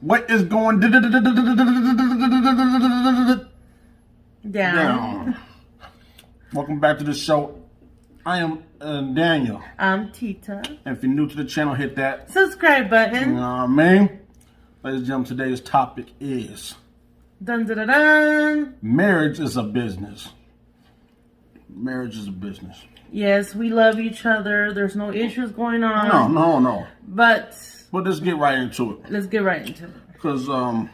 What is going down? Welcome back to the show. I am Daniel. I'm Tita. And if you're new to the channel, hit that subscribe button. You know what I mean? Ladies and gentlemen, today's topic is dun, dun, dun, dun. Marriage is a business. Marriage is a business. Yes, we love each other. There's no issues going on. No. But let's get right into it. Let's get right into it. Because I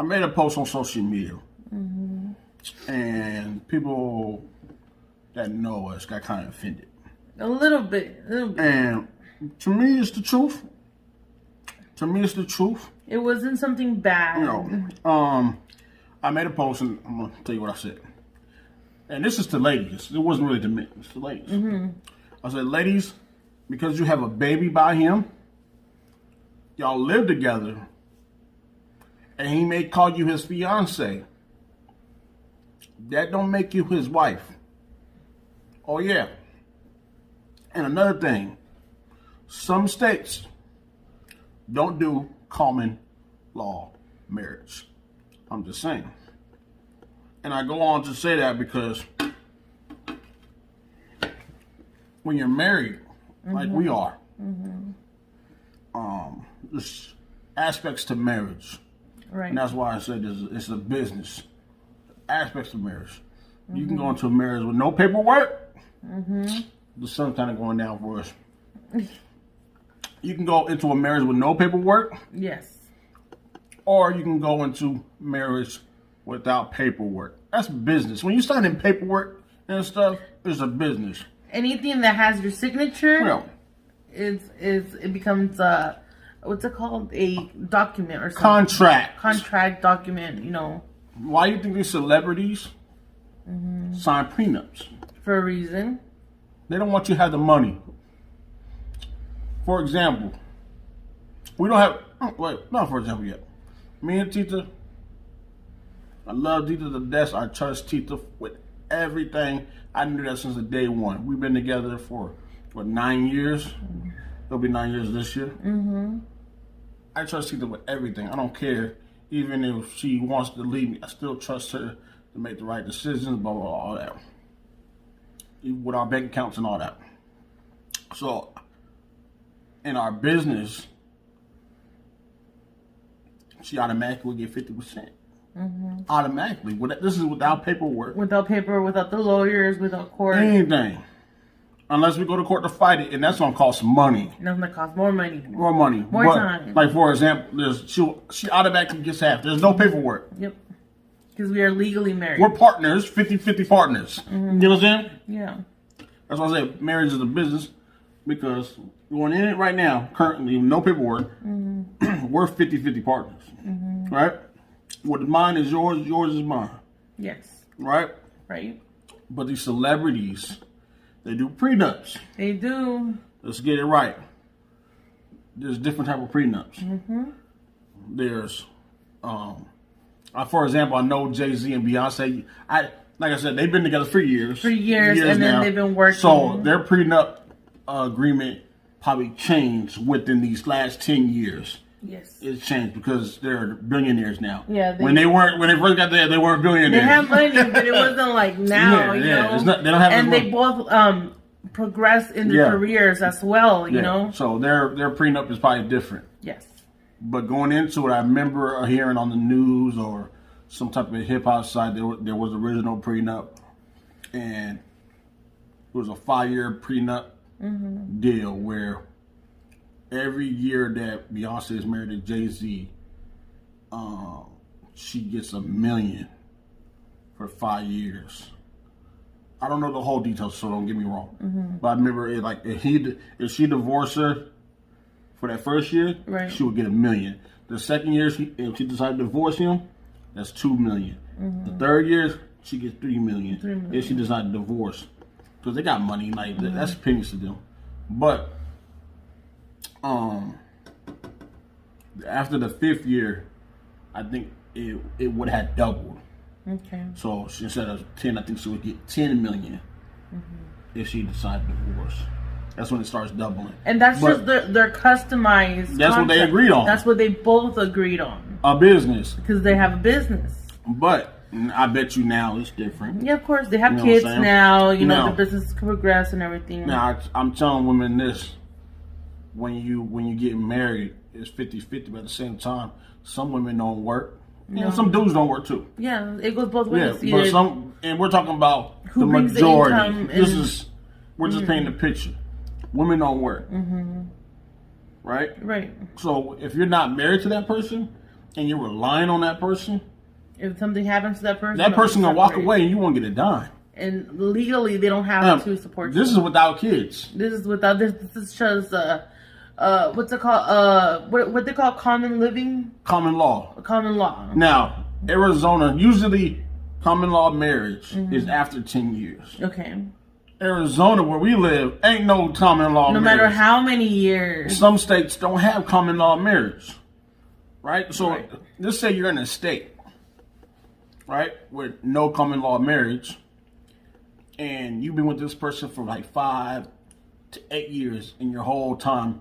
made a post on social media. And people that know us got kind of offended. A little bit. And to me, it's the truth. It wasn't something bad. You know, I made a post, and I'm going to tell you what I said. And this is to ladies. It wasn't really to me. It's to ladies. I said, ladies, because you have a baby by him, y'all live together, and he may call you his fiance, that don't make you his wife. Oh, yeah. And another thing, some states don't do common law marriage. I'm just saying. And I go on to say that because when you're married, like we are, there's aspects to marriage. Right. And that's why I said it's a business. Aspects of marriage. You can go into a marriage with no paperwork. The sun's kind of going down for us. You can go into a marriage with no paperwork. Yes. Or you can go into marriage without paperwork. That's business. When you sign in paperwork and stuff, it's a business. Anything that has your signature, well, it becomes what's it called? A document or something. Contract document, you know. Why do you think these celebrities sign prenups? For a reason. They don't want you to have the money. For example, we don't have, not for example yet. Me and Tita, I love Tita to death. I trust Tita with everything. I knew that since the day one. We've been together for, 9 years? It'll be 9 years this year. I trust Tita with everything. I don't care. Even if she wants to leave me, I still trust her to make the right decisions, blah, blah, blah, all that. With our bank accounts and all that. So, in our business, she automatically will get 50%. Automatically. This is without paperwork. Without the lawyers, without court. Anything. Unless we go to court to fight it, and that's going to cost money. That's going to cost more money. More time. Like, for example, she automatically gets half. There's no paperwork. Yep. Because we are legally married. We're partners, 50-50 partners. You know what I'm saying? Yeah. That's why I say marriage is a business, because going in it right now, currently, no paperwork, we're 50-50 partners. Right? What mine is yours is mine. Yes. Right? Right. But these celebrities, they do prenups. They do. Let's get it right. There's different type of prenups. There's, for example, I know Jay-Z and Beyonce. Like I said, they've been together for years. And then they've been working. So their prenup agreement probably changed within these last 10 years. Yes. It's changed because they're billionaires now. Yeah. When they first got there, they weren't billionaires. They have money, but it wasn't like now, you know. They don't have. And they both progress in their careers as well, you know. So their prenup is probably different. Yes. But going into it, I remember hearing on the news or some type of hip hop site there was original prenup, and it was a 5-year prenup deal where every year that Beyonce is married to Jay-Z, she gets $1 million for 5 years. I don't know the whole details, so don't get me wrong. But I remember if she divorced her for that first year, she would get $1 million. The second year, if she decided to divorce him, that's $2 million. The third year, she gets $3 million. If she decided to divorce, because they got money, like that's pennies to them. But after the 5th year, I think it would have doubled. Okay. So instead of 10, I think she would get $10 million if she decided to divorce. that's when it starts doubling. And that's just their customized. That's what they agreed on. That's what they both agreed on. A business. Because they have a business. But I bet you now it's different. Yeah, of course. They have kids now. You know, the business can progress and everything. Now, I'm telling women this. When you get married, it's 50-50. But at the same time, some women don't work. No. And some dudes don't work too. Yeah, it goes both ways. Yeah, but and we're talking about the majority. We're just painting the picture. Women don't work. Right? Right. So if you're not married to that person and you're relying on that person, if something happens to that person gonna walk away and you won't get a dime. And legally, they don't have to support you. This is without kids. This is just what's it called? What they call common living? Common law. Common law. Now, Arizona, usually common law marriage is after 10 years. Okay. Arizona, where we live, ain't no common law marriage. No matter how many years. Some states don't have common law marriage. Right? So, let's say you're in a state, right, with no common law marriage, and you've been with this person for like 5 to 8 years, and your whole time,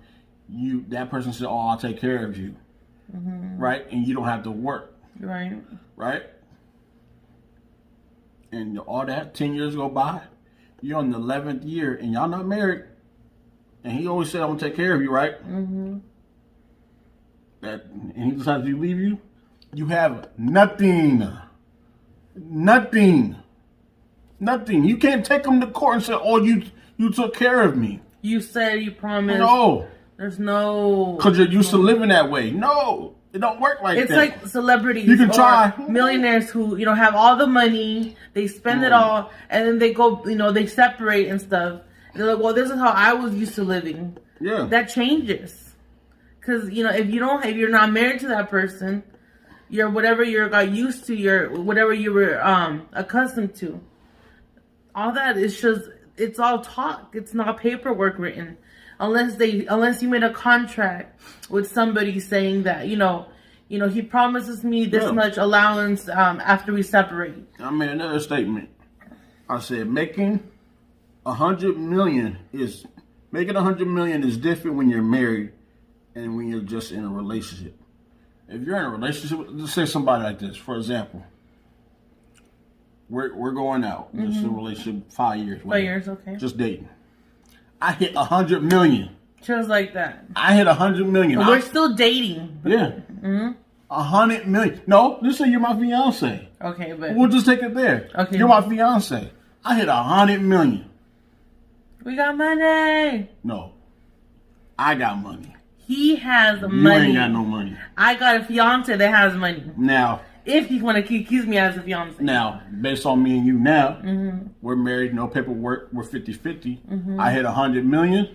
that person said, "Oh, I'll take care of you," right? And you don't have to work, right? And all that 10 years go by, you're on the 11th year, and y'all not married, and he always said, "I'm gonna take care of you," right? And he decides to leave you. You have nothing. You can't take him to court and say, "Oh, you took care of me. You said you promised." No. There's no... Because you're used to living that way. No. It don't work like that. It's like celebrities. You can try. Millionaires who, have all the money. They spend it all. And then they go, they separate and stuff. And they're like, well, this is how I was used to living. Yeah. That changes. Because, if you're not married to that person, you're whatever you got used to, whatever you were accustomed to. All that is just, it's all talk. It's not paperwork written. Unless you made a contract with somebody saying that, he promises me this much allowance after we separate. I made another statement. I said making $100 million is different when you're married and when you're just in a relationship. If you're in a relationship, let's say somebody like this, for example. We're going out. Just in a relationship 5 years. 5 years, okay. Just dating. I hit 100 million. Just like that. I hit 100 million. We're still dating. Yeah. 100 million. No, just say you're my fiance. Okay, but we'll just take it there. Okay. You're my fiance. I hit 100 million. We got money. No. I got money. He has money. You ain't got no money. I got a fiance that has money. Now. If you want to keep me as a fiance. Now, based on me and you now, we're married, no paperwork, we're 50-50. I hit 100 million,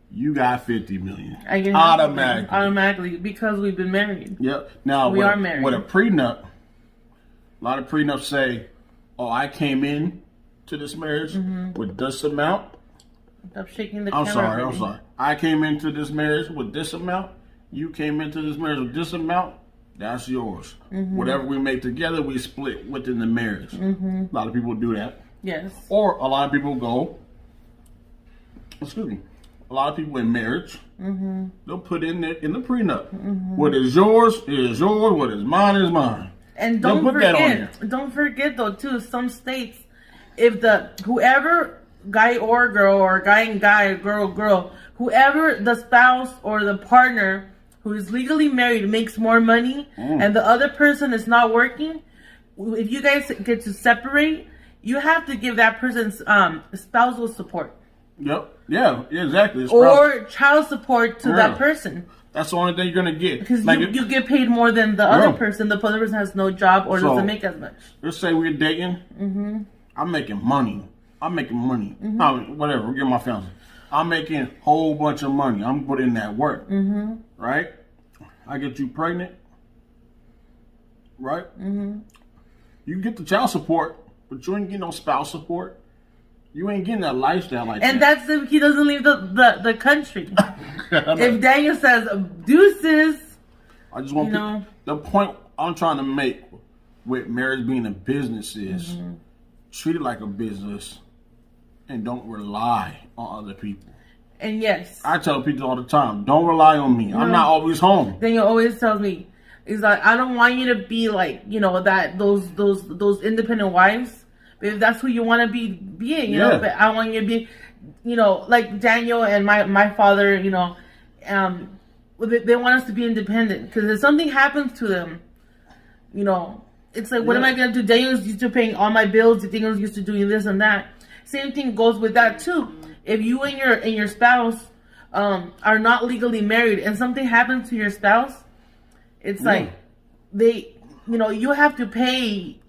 you got 50 million. Automatically. Automatically, because we've been married. Yep. Now, we are married. With a prenup, a lot of prenups say, "Oh, I came in to this marriage with this amount." Stop shaking the camera. I'm sorry. I came into this marriage with this amount. You came into this marriage with this amount. That's yours. Whatever we make together, we split within the marriage. A lot of people do that. Yes. Or a lot of people go, a lot of people in marriage, they'll put in the prenup. What is yours is yours. What is mine is mine. And don't forget though too, some states, if whoever, guy or girl, or guy and guy, girl, whoever the spouse or the partner who is legally married makes more money and the other person is not working, if you guys get to separate, you have to give that person spousal support. Yep. Yeah, exactly. Or child support to that person. That's the only thing you're going to get. Because you get paid more than the other person. The other person has no job or doesn't make as much. Let's say we're dating. I'm making money. I mean, whatever. Get my fiance. I'm making a whole bunch of money. I'm putting in that work. Right? I get you pregnant. Right? You get the child support, but you ain't getting no spouse support. You ain't getting that lifestyle like that. And that's if he doesn't leave the country. If Daniel says, deuces. I just want the point I'm trying to make with marriage being a business is treat it like a business and don't rely on other people. And yes, I tell people all the time, don't rely on me. I'm not always home. DanYo always tells me, he's like, I don't want you to be like, those independent wives. But if that's who you want to be it, you know. But I want you to be, like DanYo and my father, they want us to be independent. Because if something happens to them, it's like, what am I going to do? DanYo's used to paying all my bills. DanYo's used to doing this and that. Same thing goes with that too. If you and your spouse are not legally married and something happens to your spouse, it's like you have to pay,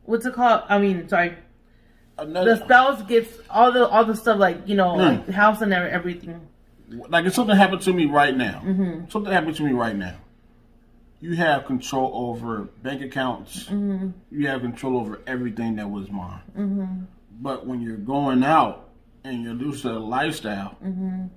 what's it called? I mean, sorry. The spouse gets all the stuff like, like the house and everything. Like if something happened to me right now. Something happened to me right now. You have control over bank accounts. You have control over everything that was mine. But when you're going out and you're used to a lifestyle,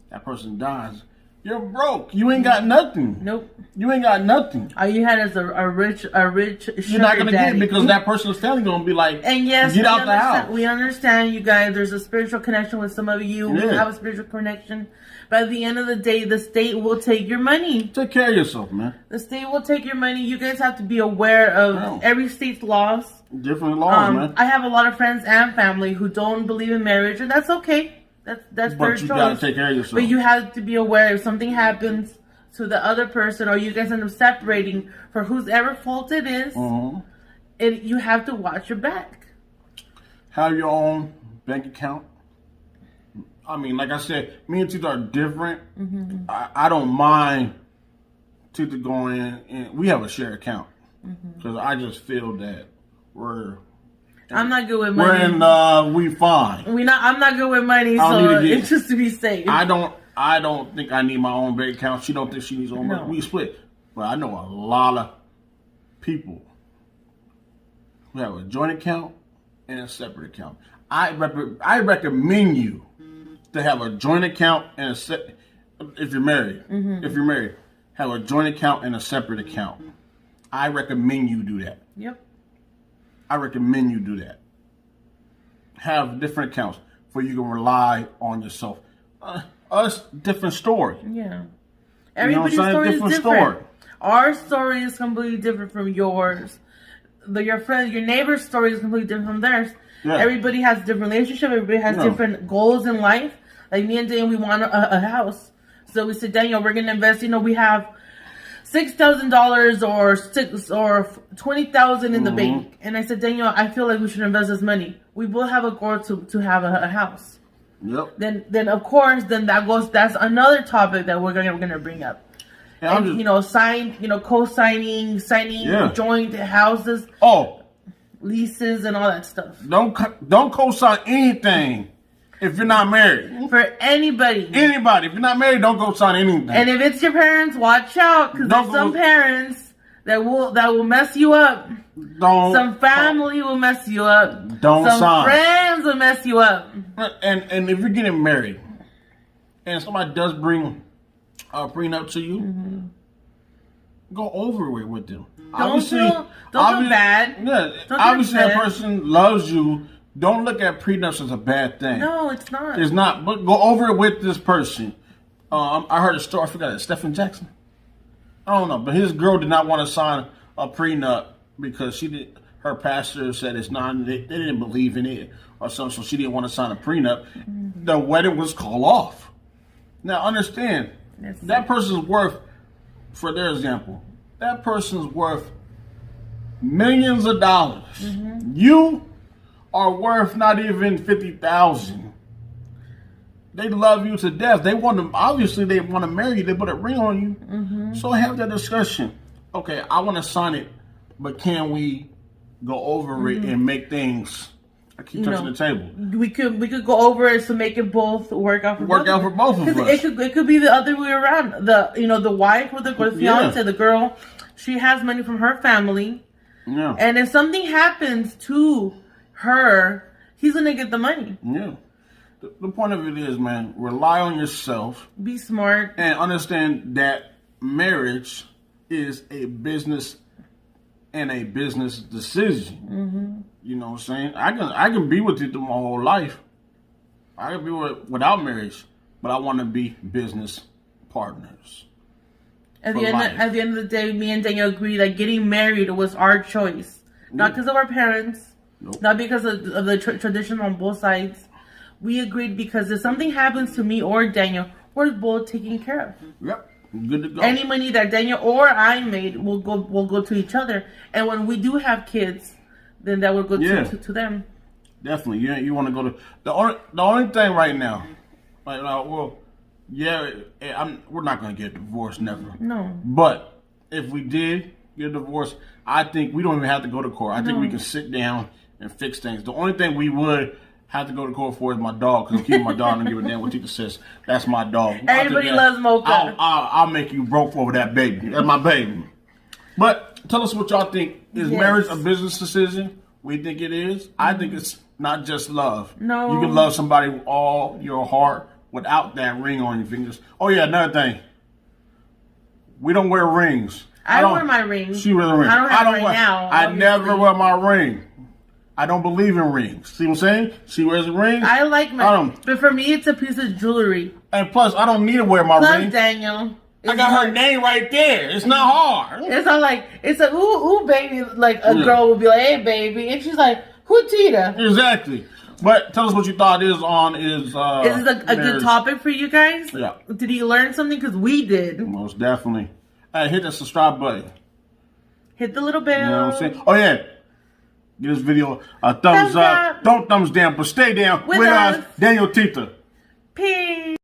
that person dies, you're broke. You ain't got nothing. Nope. You ain't got nothing. All you had is a rich You're not gonna get it because that person's family gonna be like, and yes, get out the house. We understand, you guys. There's a spiritual connection with some of you. We have a spiritual connection. But at the end of the day, the state will take your money. Take care of yourself, man. The state will take your money. You guys have to be aware of every state's laws. Different laws, man. I have a lot of friends and family who don't believe in marriage, and that's okay. That's their choice. But you gotta take care of yourself. But you have to be aware if something happens to the other person, or you guys end up separating for whoever fault it is, you have to watch your back. Have your own bank account. I mean, like I said, me and Tita are different. I don't mind Tita going in, and we have a shared account because I just feel that I'm not good with money. We fine. I'm not good with money, so it's just to be safe. I don't think I need my own bank account. She don't think she needs her own money. We split. But I know a lot of people who have a joint account and a separate account. I recommend you to have a joint account and if you're married. If you're married, have a joint account and a separate account. I recommend you do that. Yep. I recommend you do that. Have different accounts where you can rely on yourself. Us, different story. Yeah. Everybody's story is different. Our story is completely different from yours. Your neighbor's story is completely different from theirs. Yeah. Everybody has a different relationship. Everybody has different goals in life. Like me and Dan, we want a house. So we said, DanYo, we're going to invest. We have $6,000 or $20,000 in the bank. And I said, DanYo, I feel like we should invest this money. We both have a goal to have a house. Yep. Then of course, that's another topic that we're gonna bring up. And, co-signing, signing joint houses. Leases and all that stuff. Don't co-sign anything if you're not married. For anybody. Anybody. If you're not married, don't co-sign anything. And if it's your parents, watch out, because there's some parents that will mess you up. Some family will mess you up. Some friends will mess you up. And if you're getting married and somebody does bring a prenup to you, go over it with them. Don't feel bad. Yeah, obviously that person loves you. Don't look at prenups as a bad thing. No, it's not. It's not. But go over it with this person. I heard a story. I forgot it. Stephen Jackson. I don't know, but his girl did not want to sign a prenup because her pastor said it's not. They didn't believe in it or something, so she didn't want to sign a prenup. The wedding was called off. Now understand, that person's worth, for their example, that person's worth millions of dollars. You are worth not even $50,000. They love you to death. They want to marry you. They put a ring on you. So have that discussion. Okay, I want to sign it, but can we go over it and make things? I keep touching the table. We could go over it to make it both work out for both of us. It could be the other way around. The wife with the fiance, the girl, she has money from her family. Yeah. And if something happens to her, he's gonna get the money. Yeah. The point of it is, man, rely on yourself. Be smart. And understand that marriage is a business and a business decision. You know what I'm saying? I can be with you through my whole life. I can be without marriage. but I want to be business partners. At the end of the day, me and Daniel agreed that getting married was our choice, not because of our parents, not because of the tradition on both sides. We agreed because if something happens to me or Daniel, we're both taken care of. Yep, good to go. Any money that Daniel or I made will go to each other, and when we do have kids, then that will go to them. Definitely, you want to go to the only thing right now. Well, yeah, we're not gonna get divorced, never. No. But if we did get a divorce, I think we don't even have to go to court. I think we can sit down and fix things. The only thing we would have to go to court for is my dog, because I'm keeping my dog and give a damn what Tita says. That's my dog. Everybody loves Mocha. I'll make you broke over that baby. That's my baby. But tell us what y'all think. Is marriage a business decision? We think it is. I think it's not just love. No. You can love somebody with all your heart without that ring on your fingers. Oh yeah, another thing. We don't wear rings. I wear my ring. She wears a ring. I don't have it right now. I never wear my ring. I don't believe in rings. See what I'm saying? She wears a ring. I like my but for me, it's a piece of jewelry. And plus, I don't need to wear my ring. Daniel. I got her name right there. It's not hard. It's not like, it's a ooh baby, like a girl would be like, hey baby. And she's like, who Tita? Exactly. But tell us what you thought is this a good topic for you guys? Yeah. Did you learn something? Because we did. Most definitely. Hey, hit that subscribe button. Hit the little bell. You know what I'm saying? Oh yeah. Give this video a thumbs up. Don't thumbs down, but stay down with us, DanYo&Tita. Peace.